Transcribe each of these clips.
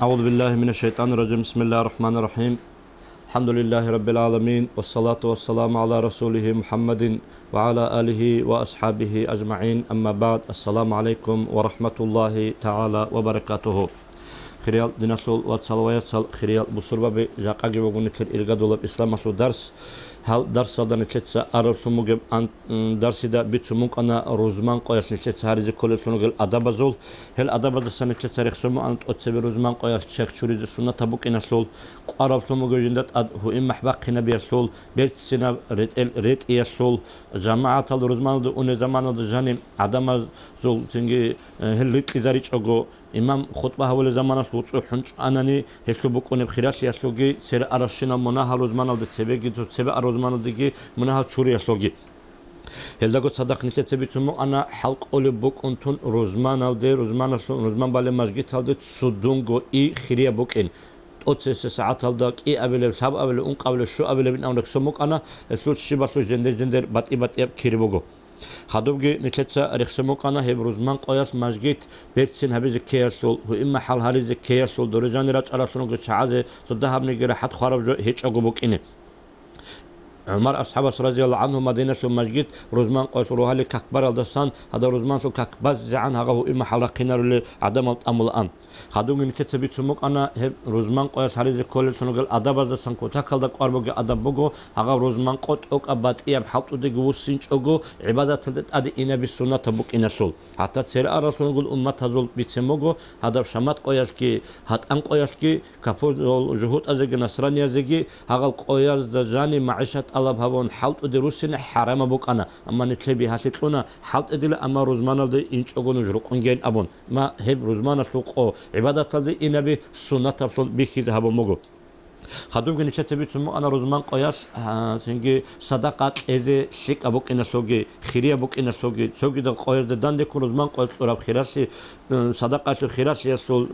أعوذ بالله من الشيطان الرجيم. بسم الله الرحمن الرحيم. الحمد لله رب العالمين، والصلاة والسلام على رسوله محمد وعلى آله وأصحابه أجمعين. أما بعد، السلام عليكم ورحمة الله تعالى وبركاته. خيريال ديناسول واتسالويات خيريال بصربة جاقاقي وغنيتر إلغادولب إسلام أسلو درس هل درس صدر نتلتسا أرلتموغب درسي دا بيتسموك أنا روزمان قويس نتلتسا هاريزي كولتونوغل أدابازول هل أدابازا نتلتسا رخصمو أنت أتسبي روزمان قويس شيخ شوريزي سنة تبوك إناسول أرلتموغو جندت هو إما حباق نبي أسول بيتسينا ريت إياسول جماعة الروزمان دو أوني زمان دو جاني أدامازول تنجي هل ريت إزاريش أغو إمام خطبة هول زمان توصو حنش أناني هكتو بكوني بخيرات يسلوغي سير أرشنا مناها روزمان دو تسبيجي تو تسبي أروزمان دو مناها تشوري يسلوغي هلداغو صدق نتتبي تسمو أنا حلق أولي بوك أنتون روزمان الدي روزمان بالي مجگيت الدي تسودونغو إي خيريا بوك إن أتسس ساعات الداك إي أبلي بساب أبلي أنق أبلي شو أبلي بين أونك سموك أنا سلوت شباسلو جندر بات إب كيري بوغو خدوبجي نتلتسا رخصموك أنا هب روزمان قياس مجگيت بيتسين هبيز كياسول هو إما حال هاريز كياسول دورجاني راج أرسلونغو شعازي صدها بنيجي حد خراب جو هيج أقوبوك إني عمر أصحاب رضي الله عنه مدينة المسجد روزمان قلت روها لي ككبر الدسان هذا روزمان سو ككبز زعان هذا هو إما حلقنا اللي عدم الأمل الآن خدوم نتتبي تسموك أنا هب روزمان قياس هاريز كل تنقل أدب الدسان كوتاكل دك أربعة أدب بوجو هذا روزمان قط أوك أبات إياب حلط ودق وسينج أوجو عبادة تلت أدي إنا بالسنة تبوك إنا سول حتى تسير أرى تنقل أمة تزول بتسموجو هذا شمات قياس كي هات أن قياس كي كفور جهود أزج نصرانية زجي هذا قياس دجاني معيشة الله بهون حلط ودروسنا حرام بوك أنا أما نتلبي هاتلونا حلط إدل أما روزمان الدي إنش أقول نجرق إنجين أبون ما هب روزمان السوق أو عبادة الدي إنا بالسنة تبصل بخيز هبو مجو خدوم جن نشتبي تسمو أنا روزمان قياس سنجي صدقات إذا شيك أبوك إن سوجي خيرية أبوك إن سوجي ده قياس ده دان ديكون روزمان قياس راب خيراسي صدقات الخيراسي يسول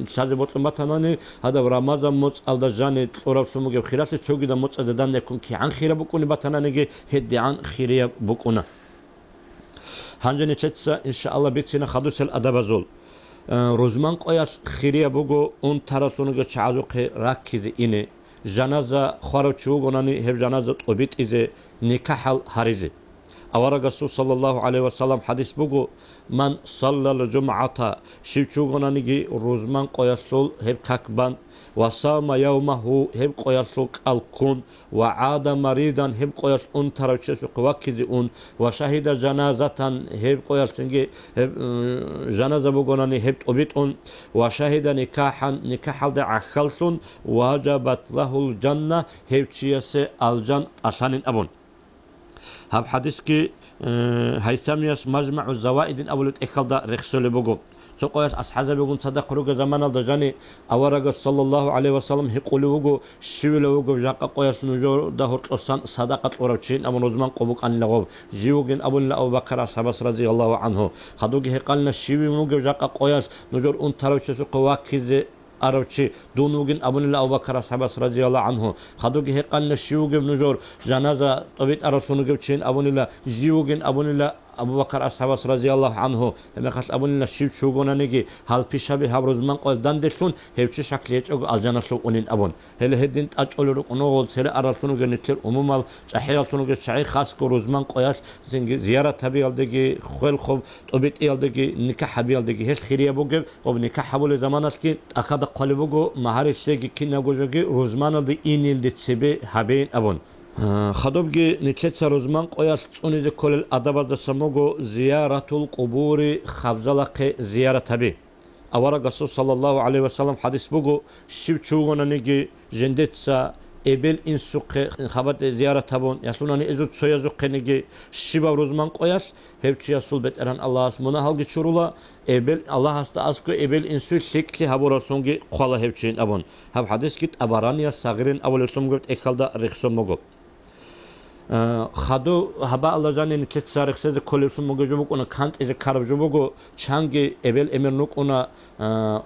شاذ بطل مثلاً هذا رمضان موت على جاني راب سموجي خيراسي سوجي ده موت ده دان ديكون كي عن خيرة بكون مثلاً نجي هدي عن خيرية بكونا هنجن نشتسا إن شاء الله بيتنا خدوس الأدب زول روزمان قياس خيرية بوجو أن ترى شعازوق راكز إني جنازة خارج شوغوناني هب جنازة أبيت إذا نكاح الحريزة أورا الرسول صلى الله عليه وسلم حديث بوجو من صلى الجمعة شوغوناني روزمان قياسول هب كاكبان وصام يومه هب قياسول الكون وعاد مريضا هب قياس أن ترى قواكز أن وشهد جنازة هب قياس هب جنازة بوغوناني هب أبيت أن وشهد نكاحا ده عخلسون وجبت له الجنة هب تشيس الجن أسان أبون هب حديث كي هيثميس مجمع الزوائد أول تأكل ده رخصل بوغو سوقياس أصحاب بيقول صدق روج زمان الدجاني أورج صلى الله عليه وسلم هيقولوا وجو شيل وجو جاك قياس نجور ده هرقصان صدقة ورشين أبو نزمان قبوك عن لغو جيوجن أبو بكر أصحاب رضي الله عنه خدوجي هقالنا شيل وجو جاك قياس نجور أن تروش سوقواكيز أروتشي دونوجن أبو أبو بكر أصحاب رضي الله عنه خدوجي هقالنا شيوجن نجور جنازة طبيت أرتونوجن شين أبو جيوجن أبو أبو بكر أصحاب رضي الله عنه لما قال أبو الشيب شوغونا نجي هل بيشابه هب روزمان قال داندشون هيبش شكل يجوا الجنة سوقونين أبون هل هدين أجول ركنول سر أرتونو جنتير عموما شحيرتونو جشعي خاص كروزمان قياس زيارة تبيال دقي خل خب طبيت إيال دقي نكاح بيال دقي هل خيرية بوجب وبنكاح بول زمانات كي أكاد قلبوجو مهارش سجي كنا جوجي روزمان دي إنيل دتسبي هبين أبون خدوبجي نتلتسا روزمان قياس تونيز كل الأدب الدسموجو زيارة القبور خبزلق زيارة تبي أورا الرسول صلى الله عليه وسلم حديث بوجو شيبشوغونا نيجي جندتسا إبل إنسوق خبط زيارة تبون يسلوناني إزوت سويزوق نيجي شيبا روزمان قياس هبتشي يسول بتران الله اسمنا هالجي شرولا إبل الله هست أسكو إبل إنسو شكلي هبورا سونجي قلا هبتشين أبون هب حديث كت أبارانيا صغيرين أول سونجو إكالدا رخصموجو خدو هبا الله جاني نتلت سارخ سيد كل اسم مجوبك أنا كانت إذا كارب جوبكو چانگي إبل إمرنوك أنا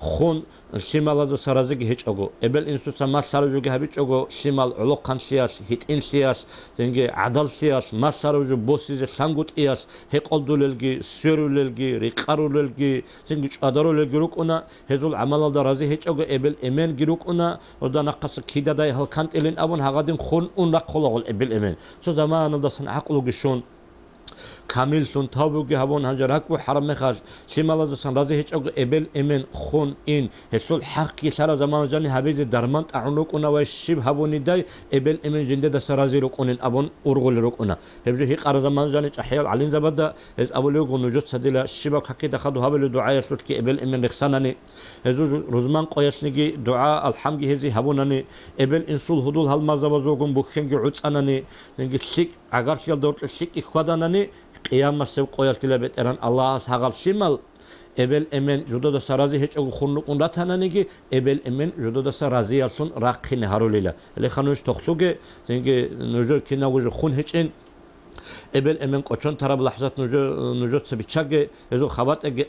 خون شمال هذا سرازق هيج أجو إبل إنسو سما سرازق هبيج أجو شمال علق كان سياس هيت إن سياس زنجي عدل سياس ما سرازق بوسيز سانغوت إياس هيك أدول للجي سيرو للجي ريقارو للجي زنجي أدارو للجي روك أنا هزول عمل هذا رازي هيج أجو إبل إمن جروك أنا ودا نقص كيدا داي هل كانت إلين أبون هغادين خون أن رقلو إبل إمن سو زمان هذا سن عقلو جشون كامل سون تابوجي هبون هنجرك وحرم مخاج شمال زسان رازي هيج أقول إبل إمن خون إن هسول حقي سر زمان جاني هبيز درمانت أعنوك أنا وشيب هبوني داي إبل إمن جندة دسرازي ركونين أبون أورغول ركونا هبجي هيك أرز زمان جاني أحيال علين زبادة هز أولي يقول نجود سديلا الشبك حكي دخلوا هبلو دعاء يسلط كي إبل إمن رخصانني هزو رزمان قياس نجي دعاء الحمد هزي هبونني إبل إنسول هدول هالمزبازوكم بخنجي عدسانني نجي شيك عقار شيل دورت شيك إخوادانني قيام سب قيال تلابت إيران الله سهغل شمال إبل إمن جدود سرازي هيج أقول خنوق راتنا نيجي إبل إمن جدود سرازي يرسون راقين هاروليلا اللي خانوش تختوجي زنجي نجور كنا وجو خون هيجين إبل إمن قطشون ترى بلحظات نجور سبيتشاجي يزو خبات أجي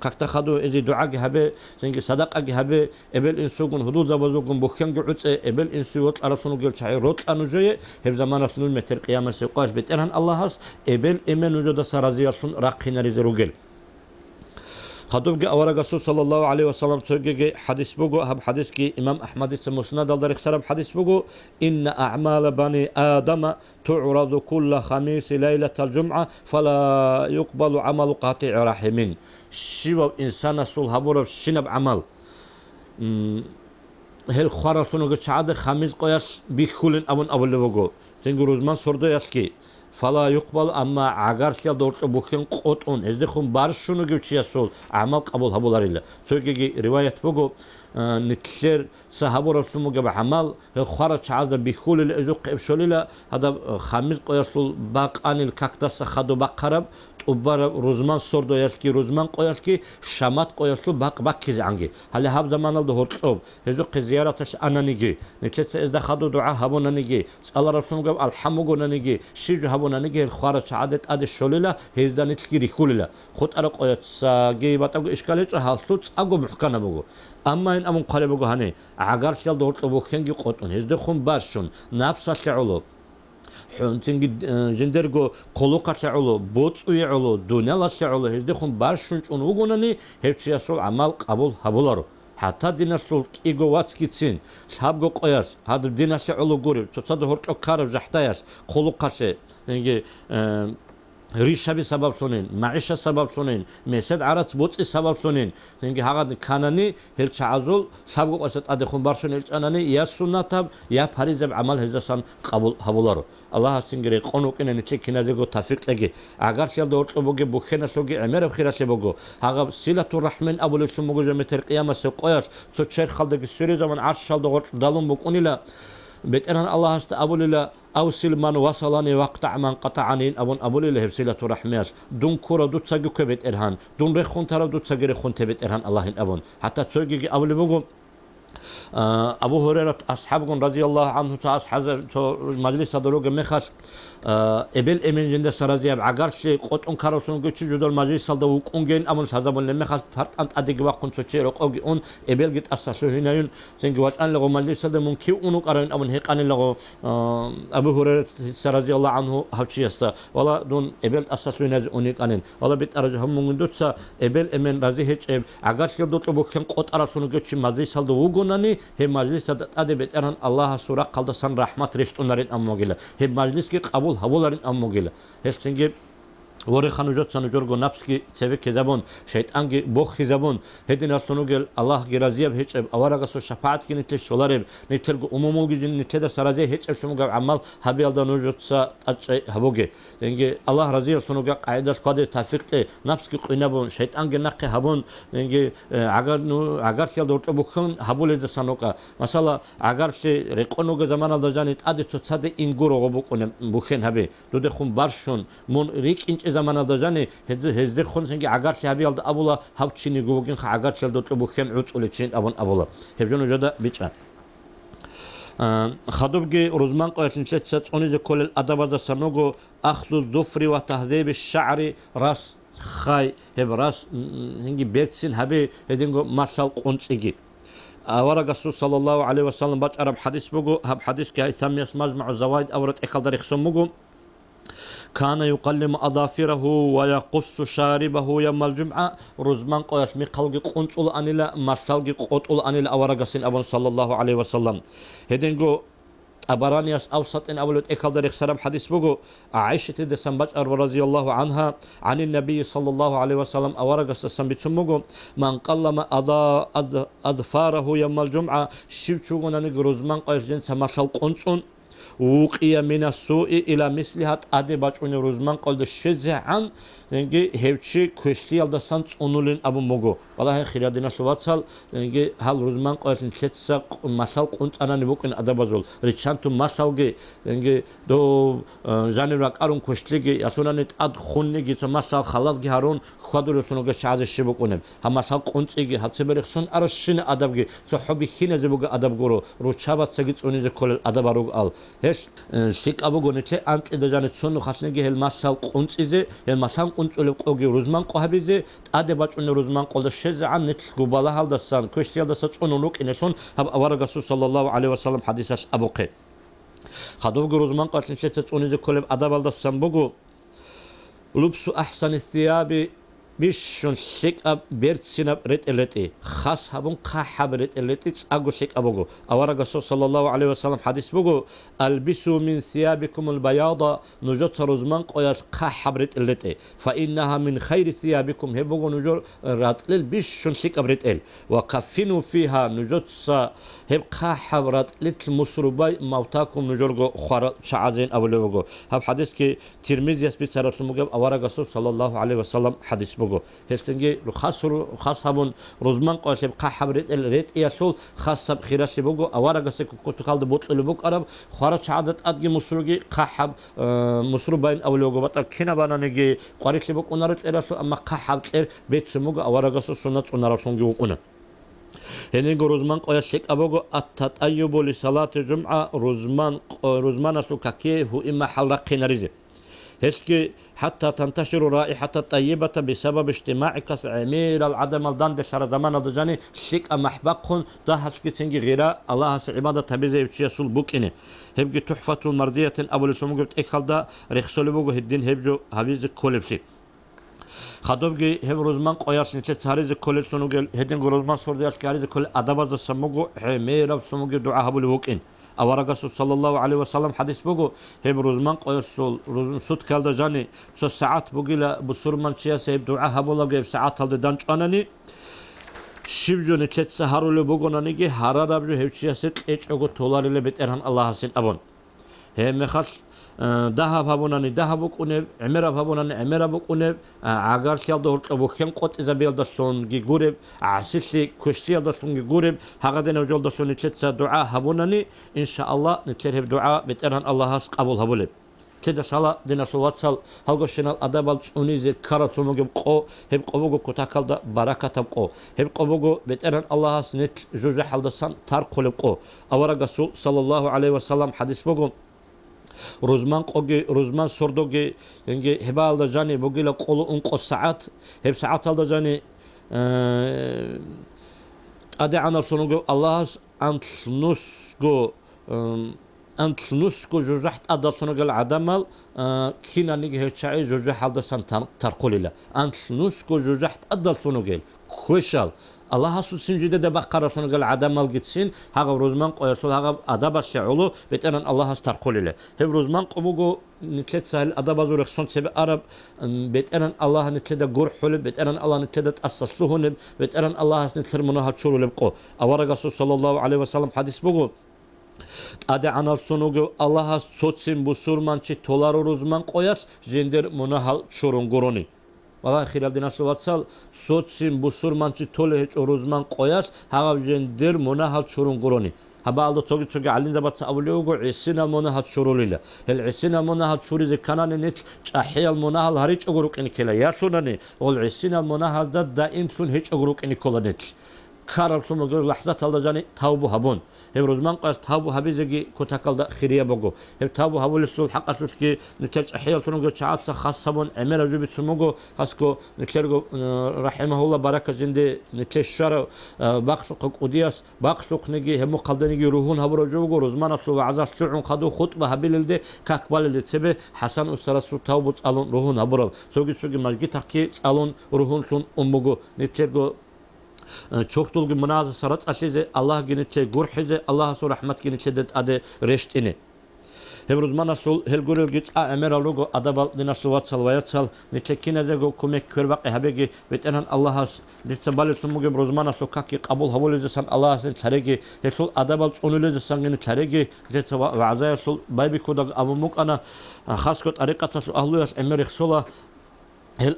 كاكتا خدو إزي دعاء هبه زنجي صدق أجي هبه إبل إنسوجون حدود زبازوجون بخيان جعوت إبل إنسوات أرسلوا جل شعير روت أنوجي هب زمان رسول متر قيام السقاش بترهن الله هس إبل إمن جدود سرازي يرسون راقين رزروجل خدوب جاء ورا رسول صلى الله عليه وسلم ترجع حديث بقو هب حديث كي إمام أحمد المسند الدرك سرب حديث بقو إن أعمال بني آدم تعرض كل خميس ليلة الجمعة فلا يقبل عمل قاطع رحم شباب إنسان سول هبور شنب عمل هل خارطونو جشعاد خميس قياس بيخولن أبون أول بقو زنجر روزمان سردو يسكي فلا يقبل أما عقار شيء دورت بوكين قطعون إزدخون بارشونو جوتشيا سول عمل قبول هبولار الله سوكي رواية بقو نتشير صحابو رسولمو جب عمل الخارج عاد بيخول الأزوق إبشوليلا هذا خميس قياسول باقان الكاكتاس خدو بقرب وبر روزمان سردو يسكي روزمان قياسكي شمات قياسول باق كيز عنجي هل هاب زمان الدهورتوب هزوق زيارتش أنا نيجي نتشير إذا خدو دعاء هبونا نيجي سأل رسولمو جب الحمو نيجي شيج هبونا نيجي الخارج عادت أد الشوليلا هزدا نتلقي ريخوليلا خد أرق قياس جي باتقو إشكاليش هالتوت أقو بحكنا بقو أما إن أمون قلبه هني عقار شيل دورت أبو خنجي قطن هزده خون باشون نفسه شعلو حنتنجي جندرجو قلوقة شعلو بوت ويعلو دونيلا شعلو هزده خون باشون ونوجونني هبشي يسول عمل قبول هبولارو حتى دينا سول إيجو واتسكي تسين شابجو قياس هذا دينا شعلو قريب تصدق هرت كارب جحتايس قلوقة شيء يعني ريشة بسبب سنين معيشة سبب سنين مسد عرض بوت سبب سنين تنجي هذا كانني هل تعزل سبب أسد أدخون برشون الأناني يا سنة تاب يا فريز بعمل هذا قبول هبولارو الله سنجري قانون كنا نتكلم نزيجو تفرق لقي أجر شيء دورت بوجي بخنا سوجي عمر بخير سبوجو هذا سيلة الرحمن أبو لسه موجود متر قيامة سقياس تشير خالد السوري زمان عرش شال دورت دالون بكوني لا بتأرن الله است أبو لله أوصل من وصلني وقطع من قطعني أبو لله بسيلة الرحمن دون كورة دوت سجى كبت إرهان دون رخون ترى دوت سجى رخون تبت إرهان الله أبون حتى تسجى أبو لبوجو أبو هريرة أصحابكم رضي الله عنه أصحاب مجلس دروج مخش إبل إمن جند سرازياب عقارش قط كارثون قتش جدول مجلس صلدا وقونجين أمون هذا من مخش فرت أنت أديك وقون سوتشير أوجي أون إبل جت أساسه هنا يون زنجوات أن لغو مجلس صلدا ممكن أنو قرن أمون هيك أن لغو أبو هريرة سرازي الله عنه هالشي يستا ولا دون إبل أساسه هنا أونيك أنين ولا بيت أرجهم من دوتسا إبل إمن رازي هيك عقارش يدوت بوكين قط أرثون قتش مجلس صلدا وقونني هم مجلس أدي بيت أرهن الله سورة قلد سن رحمة رشت نارين أموجيلا هم مجلس كي قبول هبولارين أموجيلا هالسنجيب وري خانوجات سنجورجو نفسكي سبك زبون شيطانجي بوخ زبون هدين أرتونوجل الله جرازيب هيك أورغاسو شفاعت كي نتل شولارب نتلقو أمومولجي نتلا سرازي هيك شموجا عمال هبيل دانوجات سا أشي هبوجي لأنجي الله رزي أرتونوجا قاعدة قادر تفرق نفسكي قينابون شيطانجي نقي هبون لأنجي عقار كيل دورت بخون هبول زسانوكا مثلا عقار شي رقونوجا زمان الدجانيت أدي تصدق إنجورو بخون بخين هبي لود خون بارشون من ريك إنش زمان الدجاني هزدي خون سنجي عقار شي هبيل أبولا هبتشيني جوجين عقار كيل دورت بخين عود ولتشين أبون أبولا هبجون وجدا بيتشان خدوبجي روزمان قويت نتلت ستوني كل الأدب سموجو أخذ الظفر وتهذيب الشعر راس خاي هب راس هنجي بيتسين هبي هدينجو ماشال قنصيجي ورق الرسول صلى الله عليه وسلم باج عرب حديث بوجو هب حديث كهي ثميس مجمع الزوايد أورت إخل دريخ سموجو كان يقلم أظافره ويقص شاربه يوم الجمعة رزمان قويس ميقلقي قنصل أنيلا ماشالقي قطول أنيلا ورق سين أبن صلى الله عليه وسلم هدينجو أبرانياس أوسط إن أولد إخل دريخ سرب حديث بوجو عائشة دسم رضي الله عنها عن النبي صلى الله عليه وسلم أورق السسم بتسموجو من قلم أظفاره يوم الجمعة شيبشوغنا نجرزمان قيس جنس ماشال قنصون وقيا من السوء إلى مثلها أدي بچون روزمان قلد الشزع عن نجي هيبشي كوشتي على سانت أنولين أبو موجو والله خيرادنا شواتسال نجي هل روزمان قلت نشتسا ماشال قنت أنا نبوك إن أدبازول ريتشانتو ماشال جي نجي دو جانبراك أرون كوشتي جي يسونا نت أد خوني جي ماشال خلاص جي هارون خدور يسونو جي شعز الشبوك ونب هم ماشال قنت إجي هتسبريخ سون أرشين أدب جي صحبي خينة زبوك أدب جورو روتشابات سجيت أوني زي كل أدب أروق آل هش شيك أبو جونيتة أنت إذا جانت سون خاصني هل ماشال قنت إزي هل ماشال قنت أولي قوي روزمان قهبيزي أدي بچون روزمان قلد الشز عن نتلقو بالا هل دستان كوشتي هل دستان أنولوك إنشون هب أورق الرسول صلى الله عليه وسلم حديثش أبو قي خدوغ روزمان قلت نشتت أونيزي كولب أدب هل دستان بوغو لبسو أحسن الثياب بيشون شيك أب بيرت سيناب ريت إلتي خاص هبون قاحب ريت إلتي أقو شيك أبوغو أورق الرسول صلى الله عليه وسلم حديث بوغو ألبسوا من ثيابكم البياض نجوت روزمان قوياش قاحب ريت إلتي فإنها من خير ثيابكم هبوغو نجور راتل بيشون شيك أب ريت إل وكفنوا فيها نجوت هب قاحب راتل مصروباي موتاكم نجورغو خوار شعازين أولوغو هب حديث كي ترمذي يسبيت سارت المجاب أورق الرسول صلى الله عليه وسلم حديث بوغو هلتنجي خاص هبون روزمان قواشب قاحب ريت ياسول خاص سب خيراشي بوغو أورق سكو كنتو كالد بوطل بوك أرب خوار شعادت أدجي مصروغي قاحب مصروبين أولوغو بطل كنا بانانيجي قواريش بوك ونارت إراسو أما قاحب تير بيت سموغو أورق سنة ونارتونجي وقونا هنيجو روزمان قواشيك أبوغو التطيب لصلاة الجمعة روزمان أسلو كاكيه هو إما حلق نريزي هسكي حتى تنتشر رائحة الطيبة بسبب اجتماع كاس عمير العدم الدان دشار زمان الدجاني شيك أمحبقهم ده هسكي تنجي غيرا الله سعبادة تبيزي يتشيسول بوكيني هبجي تحفة المرضية أبو لسمو قلت إكال ده ريخسولي بوغو هدين هبجو هبيزي كولبسي خدوبجي هب روزمان قياس نتلت هاريز كولب سنوغل هدين روزمان سوردياس كاريز كل أدباز السموغو عمير سموغي دعا هبو لبوكين أورق الرسول صلى الله عليه وسلم حديث بوغو هم روزمان قيسول روزمان سود كالدا جاني سو ساعات بوغيلا بسورمان شياس هب دعا هبولا جيب ساعات هالدا دانش أناني شبجو نتلت سهارو لبوغو نانيجي هارا رابجو هب شياسيت إيش أغو تولاري لبيت إرهان الله حسين أبون هم مخال ذهب هبوناني ذهبك ونب عمر هبوناني عمر بك ونب عقار شال دورت أبو خيم قط إذا بيل دستون جيجورب عسيسي كشتيل دستون جيجورب هقدر نوجل دستون نتلت دعاء هبوناني إن شاء الله نتلهب دعاء بترهن الله هس قبول هبولب كده صلاة دينا سواتسال هالقشنا الأدب السونيزي كارت لمجيب قو هب قبوجو كتاكل ده بركة تبقو هب قبوجو بترهن الله هس نت جوجة حال دسان تارك لبقو أورق الرسول صلى الله عليه وسلم حديث بقول روزمان قوغي روزمان سوردوغي ينجي هبال دا جاني بوغيلا قولو انقو ساعات هب ساعات دا جاني ادي عنا سونوغو الله انت نسكو جوجحت أدا سونوغل عدمال كينا نيجي هتشاي جوجح هالدا سان ترقوليلا انت نسكو جوجحت أدا سونوغل كويشال الله سوسين جدا ده بقرة سنقول عدم الجتسين هذا روزمان قياسول هذا أدب الشعولو بتأن الله استرقل له هم روزمان قبوجو نتلت سهل أدب زورخ صنت سب عرب بتأن الله نتلت جور حلب بتأن الله نتلت أسسلهن بتأن الله نتلت منها تشول لبقو أورج صلى الله عليه وسلم حديث بقول أدي عنا سنوجو الله سوتسين بسورمان شيء تولار روزمان قياس جندر منها شورون قروني والله خلال دينا سواتسال سوتسين بسورمانچي توله هيچ روزمان قياس هاغا جندر مناهل شورون قروني هبا aldı توغي علين زبط أوليوغو عسين المناهل شوروليلا هل عسين المناهل شوري زي كانان نت چاحي المناهل هريچ اغروك اني كلا ياسوناني ول عسين المناهل دا دائم سون هيچ اغروك اني كولا نت карар сумуге лахзат алдажани тавбу хабун хев розман қас тавбу хабизеги кутакалда хирия богу хев тавбу хабулисул хақасуски нитеч ахиятунуге чаатса хассабун эмера жуби сумугу хаско нитлерго рахимахулла барака зинде нитлешшара бақсуқ удиас бақсуқниги хему қалданиги рухун хабуро жугу розман асу ваза суун қаду хутба хабилилде какбалилде тебе хасан устарасу тавбу цалун рухун хабуро соги мажги таки цалун рухун сун умбугу нитлерго чохтулги муназа сарац ашизе Аллах гиниче гурхизе Аллах су рахмат гиниче дет аде рештини хевруз манасул хелгурел гиц эмералуго адабал динасу ватсал ваяцал ниче кинезего кумек көрбак хабеги ветенан Аллахас дитсабали сумуге брузманасу каки қабул хавулизе сан Аллахасын тареги хесул адабал цунулизе сангини тареги дитса вазая сул байби кудаг абумук ана хаскот арикатасу ахлуяс эмерих сула هل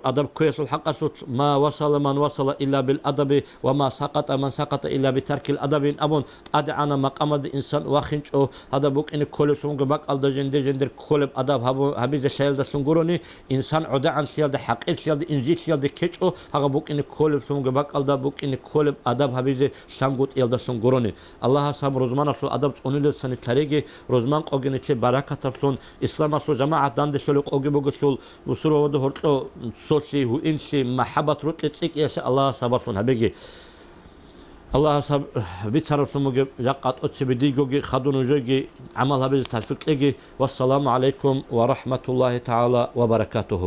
أدب كويس الحق ما وصل من وصل إلا بالأدب وما سقط من سقط إلا بترك الأدب أبون أدعنا مقام الإنسان واخنش أو هذا بوك إن كل سونغ بق ألد جندر كل أدب هبيز شيل ده سونغروني إنسان عدا عن شيل ده حق شيل ده إنجيل شيل ده كتش أو هذا بوك إن كل سونغ بق ألد بوك إن كل أدب هبيز سانغوت إل ده سونغروني الله سام روزمان أصل أدب أنيل سنة تاريخي روزمان أوجن كي بركة تبصون إسلام أصل جماعة داند شلوك أوجي بقول وسرو وده صوتي وإنشي محبة رتلتك يا شاء الله صبرتون هبيجي الله صب بيتصرف مجيب جقات أتسبديجوجي خدون جوجي عمل هبيز تفكيجي والسلام عليكم ورحمة الله تعالى وبركاته.